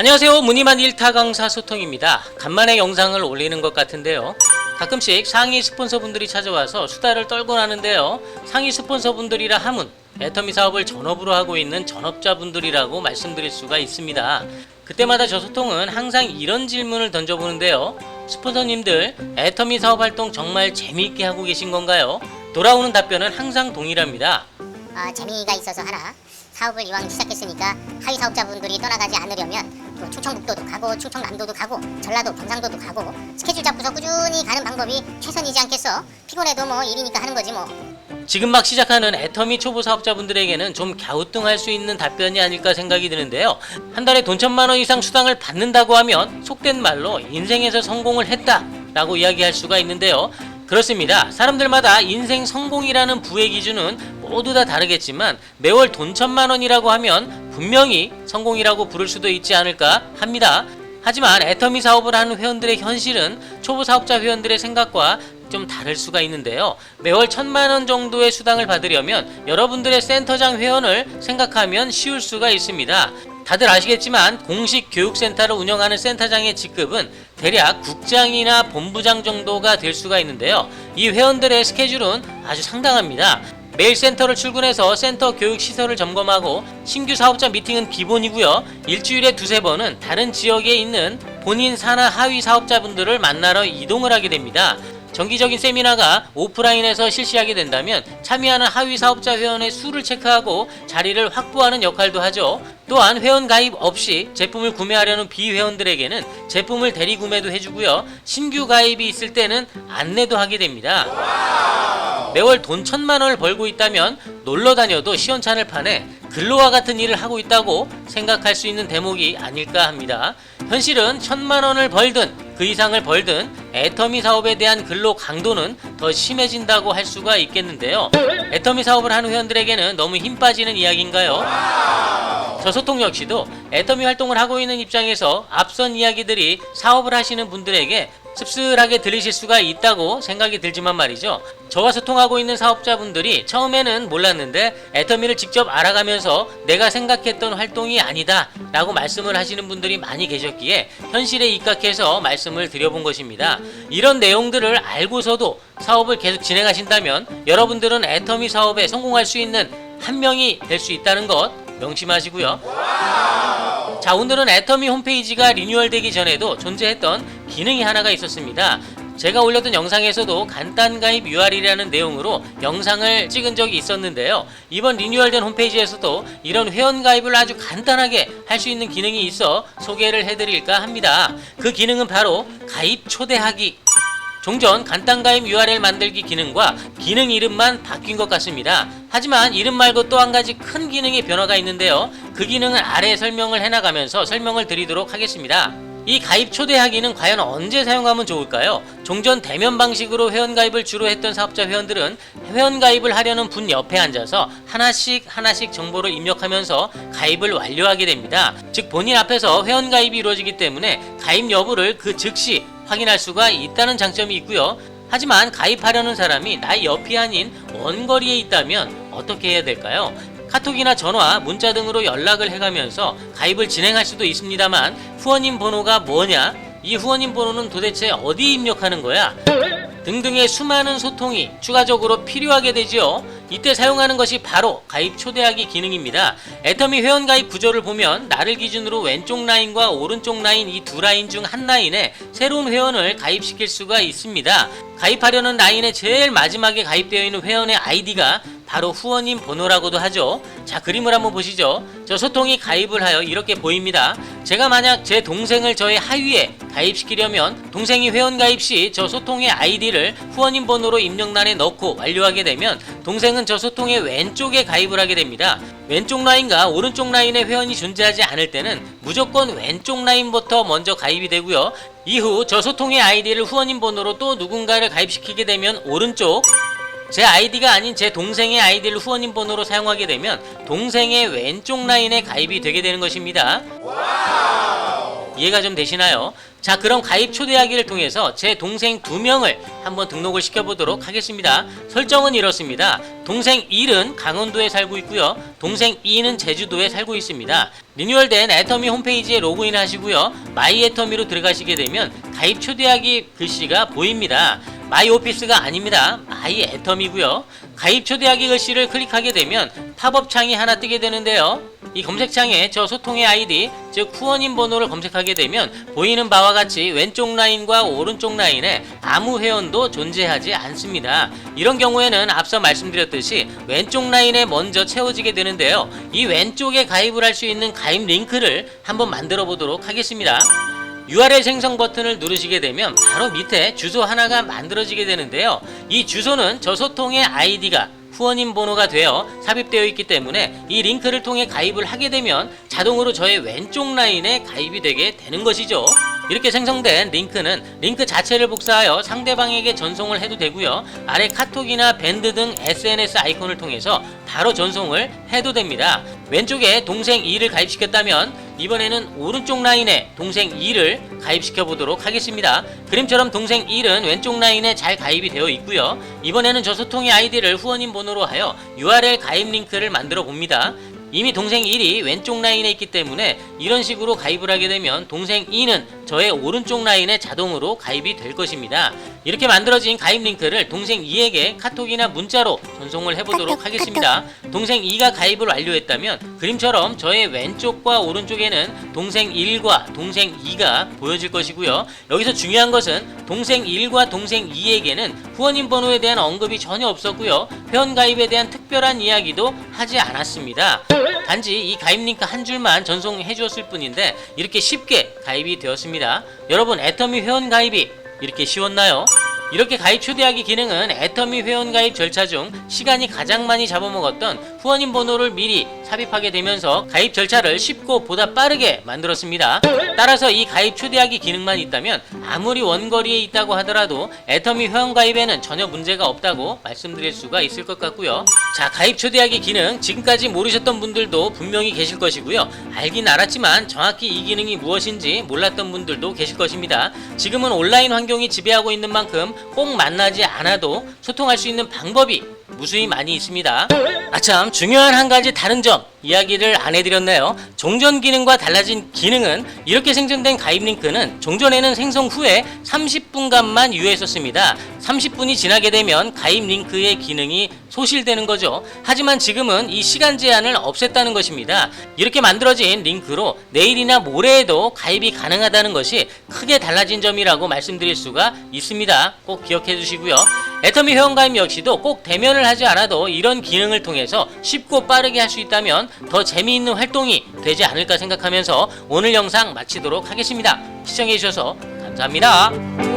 안녕하세요. 무늬만 1타 강사 소통입니다. 간만에 영상을 올리는 것 같은데요. 가끔씩 상위 스폰서분들이 찾아와서 수다를 떨곤 하는데요. 상위 스폰서분들이라 함은 애터미 사업을 전업으로 하고 있는 전업자분들이라고 말씀드릴 수가 있습니다. 그때마다 저 소통은 항상 이런 질문을 던져보는데요. 스폰서님들, 애터미 사업 활동 정말 재미있게 하고 계신 건가요? 돌아오는 답변은 항상 동일합니다. 재미가 있어서 하나. 사업을 이왕 시작했으니까 하위 사업자분들이 떠나가지 않으려면 또 충청북도도 가고 충청남도도 가고 전라도 경상도도 가고 스케줄 잡고서 꾸준히 가는 방법이 최선이지 않겠어? 피곤해도 뭐 일이니까 하는 거지 뭐. 지금 막 시작하는 애터미 초보 사업자분들에게는 좀 갸우뚱할 수 있는 답변이 아닐까 생각이 드는데요. 한 달에 돈 1,000만 원 이상 수당을 받는다고 하면 속된 말로 인생에서 성공을 했다 라고 이야기할 수가 있는데요. 그렇습니다. 사람들마다 인생 성공이라는 부의 기준은 모두 다 다르겠지만 매월 돈 1,000만 원이라고 하면 분명히 성공이라고 부를 수도 있지 않을까 합니다. 하지만 애터미 사업을 하는 회원들의 현실은 초보 사업자 회원들의 생각과 좀 다를 수가 있는데요. 매월 1,000만 원 정도의 수당을 받으려면 여러분들의 센터장 회원을 생각하면 쉬울 수가 있습니다. 다들 아시겠지만 공식 교육센터를 운영하는 센터장의 직급은 대략 국장이나 본부장 정도가 될 수가 있는데요. 이 회원들의 스케줄은 아주 상당합니다. 매일 센터를 출근해서 센터 교육시설을 점검하고 신규 사업자 미팅은 기본이고요. 일주일에 2-3번은 다른 지역에 있는 본인 산하 하위 사업자분들을 만나러 이동을 하게 됩니다. 정기적인 세미나가 오프라인에서 실시하게 된다면 참여하는 하위 사업자 회원의 수를 체크하고 자리를 확보하는 역할도 하죠. 또한 회원 가입 없이 제품을 구매하려는 비회원들에게는 제품을 대리 구매도 해주고요. 신규 가입이 있을 때는 안내도 하게 됩니다. 매월 돈 1,000만 원을 벌고 있다면 놀러 다녀도 시원찮을 판에 근로와 같은 일을 하고 있다고 생각할 수 있는 대목이 아닐까 합니다. 현실은 1,000만 원을 벌든 그 이상을 벌든 애터미 사업에 대한 근로 강도는 더 심해진다고 할 수가 있겠는데요. 애터미 사업을 하는 회원들에게는 너무 힘 빠지는 이야기인가요? 저 소통 역시도 애터미 활동을 하고 있는 입장에서 앞선 이야기들이 사업을 하시는 분들에게 씁쓸하게 들리실 수가 있다고 생각이 들지만 말이죠. 저와 소통하고 있는 사업자분들이 처음에는 몰랐는데 애터미를 직접 알아가면서 내가 생각했던 활동이 아니다 라고 말씀을 하시는 분들이 많이 계셨기에 현실에 입각해서 말씀을 드려본 것입니다. 이런 내용들을 알고서도 사업을 계속 진행하신다면 여러분들은 애터미 사업에 성공할 수 있는 한 명이 될 수 있다는 것 명심하시고요. 자, 오늘은 애터미 홈페이지가 리뉴얼되기 전에도 존재했던 기능이 하나가 있었습니다. 제가 올렸던 영상에서도 간단 가입 UR이라는 내용으로 영상을 찍은 적이 있었는데요. 이번 리뉴얼된 홈페이지에서도 이런 회원 가입을 아주 간단하게 할 수 있는 기능이 있어 소개를 해드릴까 합니다. 그 기능은 바로 가입 초대하기. 종전 간단 가입 URL 만들기 기능과 기능 이름만 바뀐 것 같습니다. 하지만 이름 말고 또 한 가지 큰 기능의 변화가 있는데요. 그 기능은 아래에 설명을 해나가면서 설명을 드리도록 하겠습니다. 이 가입 초대하기는 과연 언제 사용하면 좋을까요? 종전 대면 방식으로 회원가입을 주로 했던 사업자 회원들은 회원가입을 하려는 분 옆에 앉아서 하나씩 정보를 입력하면서 가입을 완료하게 됩니다. 즉 본인 앞에서 회원가입이 이루어지기 때문에 가입 여부를 그 즉시 확인할 수가 있다는 장점이 있고요. 하지만 가입하려는 사람이 나의 옆이 아닌 원거리에 있다면 어떻게 해야 될까요? 카톡이나 전화, 문자 등으로 연락을 해가면서 가입을 진행할 수도 있습니다만 후원인 번호가 뭐냐? 이 후원인 번호는 도대체 어디에 입력하는 거야? 등등의 수많은 소통이 추가적으로 필요하게 되지요. 이때 사용하는 것이 바로 가입 초대하기 기능입니다. 애터미 회원 가입 구조를 보면 나를 기준으로 왼쪽 라인과 오른쪽 라인 이 두 라인 중 한 라인에 새로운 회원을 가입시킬 수가 있습니다. 가입하려는 라인의 제일 마지막에 가입되어 있는 회원의 아이디가 바로 후원인 번호라고도 하죠. 자, 그림을 한번 보시죠. 저 소통이 가입을 하여 이렇게 보입니다. 제가 만약 제 동생을 저의 하위에 가입시키려면 동생이 회원 가입 시 저 소통의 아이디를 후원인 번호로 입력란에 넣고 완료하게 되면 동생은 저 소통의 왼쪽에 가입을 하게 됩니다. 왼쪽 라인과 오른쪽 라인에 회원이 존재하지 않을 때는 무조건 왼쪽 라인부터 먼저 가입이 되고요. 이후 저 소통의 아이디를 후원인 번호로 또 누군가를 가입시키게 되면 오른쪽, 제 아이디가 아닌 제 동생의 아이디를 후원인 번호로 사용하게 되면 동생의 왼쪽 라인에 가입이 되게 되는 것입니다. 이해가 좀 되시나요? 자, 그럼 가입 초대하기를 통해서 제 동생 2명을 한번 등록을 시켜보도록 하겠습니다. 설정은 이렇습니다. 동생 1은 강원도에 살고 있고요. 동생 2는 제주도에 살고 있습니다. 리뉴얼된 애터미 홈페이지에 로그인 하시고요. 마이 애터미로 들어가시게 되면 가입 초대하기 글씨가 보입니다. 마이 오피스가 아닙니다. 마이 애터미고요. 가입 초대하기 글씨를 클릭하게 되면 팝업 창이 하나 뜨게 되는데요. 이 검색창에 저 소통의 아이디, 즉 후원인 번호를 검색하게 되면 보이는 바와 같이 왼쪽 라인과 오른쪽 라인에 아무 회원도 존재하지 않습니다. 이런 경우에는 앞서 말씀드렸듯이 왼쪽 라인에 먼저 채워지게 되는데요. 이 왼쪽에 가입을 할 수 있는 가입 링크를 한번 만들어 보도록 하겠습니다. URL 생성 버튼을 누르시게 되면 바로 밑에 주소 하나가 만들어지게 되는데요. 이 주소는 저 소통의 아이디가 후원인 번호가 되어 삽입되어 있기 때문에 이 링크를 통해 가입을 하게 되면 자동으로 저의 왼쪽 라인에 가입이 되게 되는 것이죠. 이렇게 생성된 링크는 링크 자체를 복사하여 상대방에게 전송을 해도 되고요. 아래 카톡이나 밴드 등 SNS 아이콘을 통해서 바로 전송을 해도 됩니다. 왼쪽에 동생 2를 가입시켰다면 이번에는 오른쪽 라인에 동생 2를 가입시켜 보도록 하겠습니다. 그림처럼 동생 1은 왼쪽 라인에 잘 가입이 되어 있고요. 이번에는 저 소통의 아이디를 후원인 번호로 하여 URL 가입 링크를 만들어 봅니다. 이미 동생 1이 왼쪽 라인에 있기 때문에 이런 식으로 가입을 하게 되면 동생 2는 저의 오른쪽 라인에 자동으로 가입이 될 것입니다. 이렇게 만들어진 가입 링크를 동생 2에게 카톡이나 문자로 전송을 해보도록 하겠습니다. 동생 2가 가입을 완료했다면 그림처럼 저의 왼쪽과 오른쪽에는 동생 1과 동생 2가 보여질 것이고요. 여기서 중요한 것은 동생 1과 동생 2에게는 후원인 번호에 대한 언급이 전혀 없었고요. 회원 가입에 대한 특별한 이야기도 하지 않았습니다. 단지 이 가입 링크 한 줄만 전송해 주었을 뿐인데 이렇게 쉽게 가입이 되었습니다. 여러분, 애터미 회원 가입이 이렇게 쉬웠나요? 이렇게 가입 초대하기 기능은 애터미 회원 가입 절차 중 시간이 가장 많이 잡아먹었던 후원인 번호를 미리 삽입하게 되면서 가입 절차를 쉽고 보다 빠르게 만들었습니다. 따라서 이 가입 초대하기 기능만 있다면 아무리 원거리에 있다고 하더라도 애터미 회원 가입에는 전혀 문제가 없다고 말씀드릴 수가 있을 것 같고요. 자, 가입 초대하기 기능 지금까지 모르셨던 분들도 분명히 계실 것이고요. 알긴 알았지만 정확히 이 기능이 무엇인지 몰랐던 분들도 계실 것입니다. 지금은 온라인 환경이 지배하고 있는 만큼 꼭 만나지 않아도 소통할 수 있는 방법이 무수히 많이 있습니다. 아참, 중요한 한 가지 다른 점 이야기를 안 해드렸네요. 종전 기능과 달라진 기능은 이렇게 생성된 가입 링크는 종전에는 생성 후에 30분간만 유효했었습니다. 30분이 지나게 되면 가입 링크의 기능이 소실되는 거죠. 하지만 지금은 이 시간 제한을 없앴다는 것입니다. 이렇게 만들어진 링크로 내일이나 모레에도 가입이 가능하다는 것이 크게 달라진 점이라고 말씀드릴 수가 있습니다. 꼭 기억해 주시고요. 애터미 회원가입 역시도 꼭 대면을 하지 않아도 이런 기능을 통해서 쉽고 빠르게 할 수 있다면 더 재미있는 활동이 되지 않을까 생각하면서 오늘 영상 마치도록 하겠습니다. 시청해 주셔서 감사합니다.